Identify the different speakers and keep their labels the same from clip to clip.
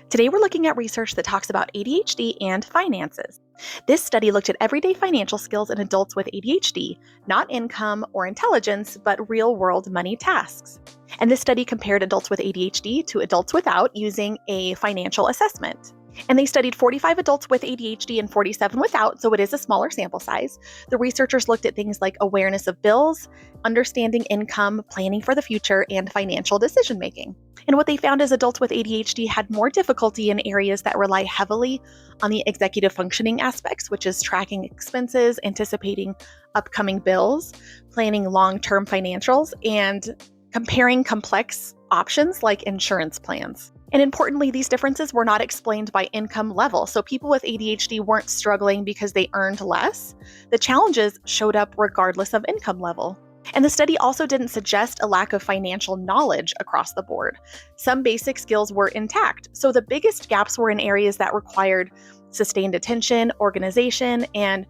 Speaker 1: Today, we're looking at research that talks about ADHD and finances. This study looked at everyday financial skills in adults with ADHD, not income or intelligence, but real world money tasks. And this study compared adults with ADHD to adults without using a financial assessment. And they studied 45 adults with ADHD and 47 without, so it is a smaller sample size. The researchers looked at things like awareness of bills, understanding income, planning for the future, and financial decision making. And what they found is adults with ADHD had more difficulty in areas that rely heavily on the executive functioning aspects, which is tracking expenses, anticipating upcoming bills, planning long-term financials, and comparing complex options like insurance plans. And importantly, these differences were not explained by income level. So people with ADHD weren't struggling because they earned less. The challenges showed up regardless of income level. And the study also didn't suggest a lack of financial knowledge across the board. Some basic skills were intact. So the biggest gaps were in areas that required sustained attention, organization, and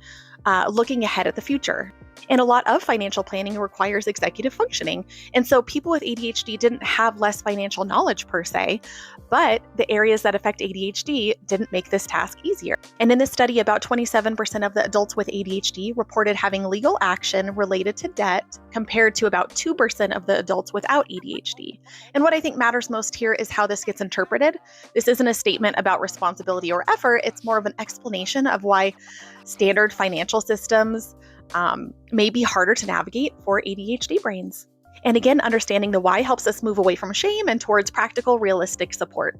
Speaker 1: looking ahead at the future. And a lot of financial planning requires executive functioning. And so people with ADHD didn't have less financial knowledge per se, but the areas that affect ADHD didn't make this task easier. And in this study, about 27% of the adults with ADHD reported having legal action related to debt, compared to about 2% of the adults without ADHD. And what I think matters most here is how this gets interpreted. This isn't a statement about responsibility or effort. It's more of an explanation of why standard financial systems may be harder to navigate for ADHD brains. And again, understanding the why helps us move away from shame and towards practical, realistic support.